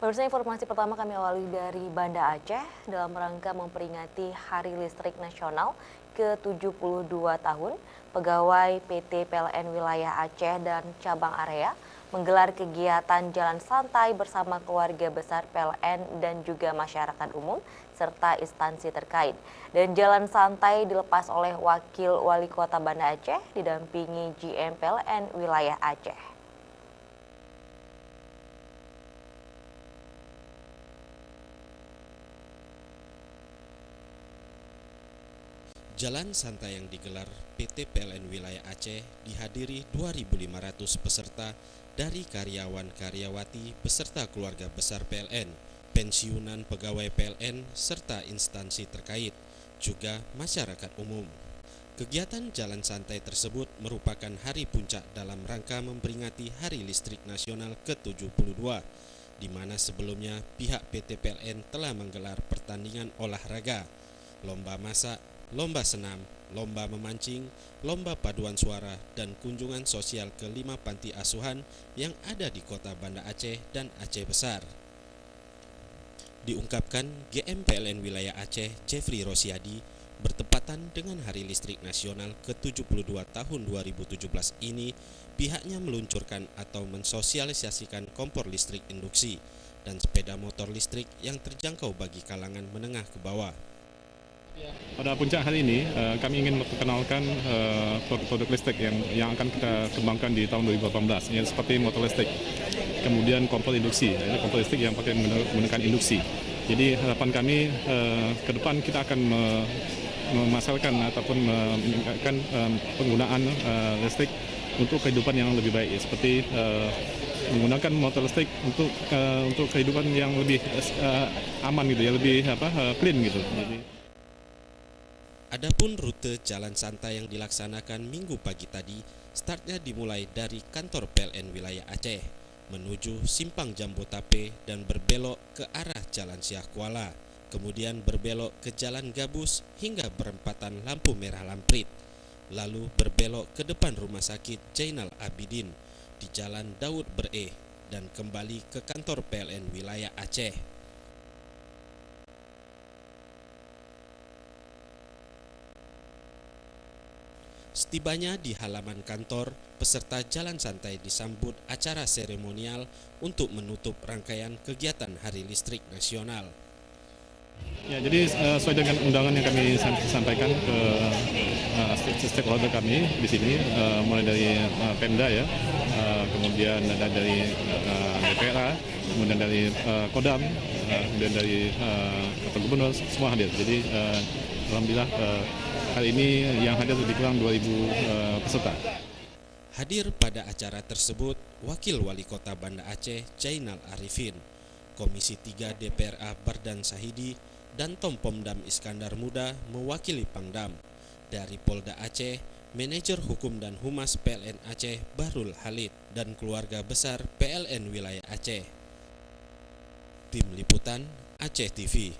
Pemirsa, informasi pertama kami awali dari Banda Aceh dalam rangka memperingati Hari Listrik Nasional ke-72 tahun. Pegawai PT PLN Wilayah Aceh dan cabang area menggelar kegiatan jalan santai bersama keluarga besar PLN dan juga masyarakat umum serta instansi terkait. Dan jalan santai dilepas oleh Wakil Wali Kota Banda Aceh didampingi GM PLN Wilayah Aceh. Jalan santai yang digelar PT PLN Wilayah Aceh dihadiri 2.500 peserta dari karyawan-karyawati beserta keluarga besar PLN, pensiunan pegawai PLN, serta instansi terkait, juga masyarakat umum. Kegiatan jalan santai tersebut merupakan hari puncak dalam rangka memperingati Hari Listrik Nasional ke-72, di mana sebelumnya pihak PT PLN telah menggelar pertandingan olahraga, lomba masak, lomba senam, lomba memancing, lomba paduan suara, dan kunjungan sosial ke 5 panti asuhan yang ada di kota Banda Aceh dan Aceh Besar. Diungkapkan GM PLN Wilayah Aceh, Jeffrey Rosiadi, bertepatan dengan Hari Listrik Nasional ke-72 tahun 2017 ini, pihaknya meluncurkan atau mensosialisasikan kompor listrik induksi dan sepeda motor listrik yang terjangkau bagi kalangan menengah ke bawah. Pada puncak hari ini, kami ingin memperkenalkan produk listrik yang akan kita kembangkan di tahun 2018, ya, seperti motor listrik, kemudian kompor induksi, kompor listrik yang pakai menggunakan induksi. Jadi harapan kami ke depan kita akan memasarkan ataupun meningkatkan penggunaan listrik untuk kehidupan yang lebih baik, ya, seperti menggunakan motor listrik untuk kehidupan yang lebih aman gitu ya, lebih clean gitu. Jadi, Adapun rute jalan santai yang dilaksanakan Minggu pagi tadi, startnya dimulai dari kantor PLN Wilayah Aceh, menuju Simpang Jambu-Tape dan berbelok ke arah Jalan Syah Kuala, kemudian berbelok ke Jalan Gabus hingga perempatan lampu merah Lamprit, lalu berbelok ke depan Rumah Sakit Jainal Abidin di Jalan Daud Ber-E dan kembali ke kantor PLN Wilayah Aceh. Setibanya di halaman kantor, peserta jalan santai disambut acara seremonial untuk menutup rangkaian kegiatan Hari Listrik Nasional. ya, jadi sesuai dengan undangan yang kami sampaikan ke stakeholder kami di sini, mulai dari Pemda ya, kemudian dari DPRA, kemudian dari Kodam, kemudian dari Kepala Gubernur, semua hadir. Jadi alhamdulillah hari ini yang hadir lebih kurang 2.000 peserta. Hadir pada acara tersebut Wakil Wali Kota Banda Aceh Jainal Arifin, Komisi 3 DPRA Bardan Sahidi, dan Tompomdam Iskandar Muda mewakili Pangdam. Dari Polda Aceh, Manajer Hukum dan Humas PLN Aceh Bahrul Halid, dan keluarga besar PLN Wilayah Aceh. Tim Liputan Aceh TV.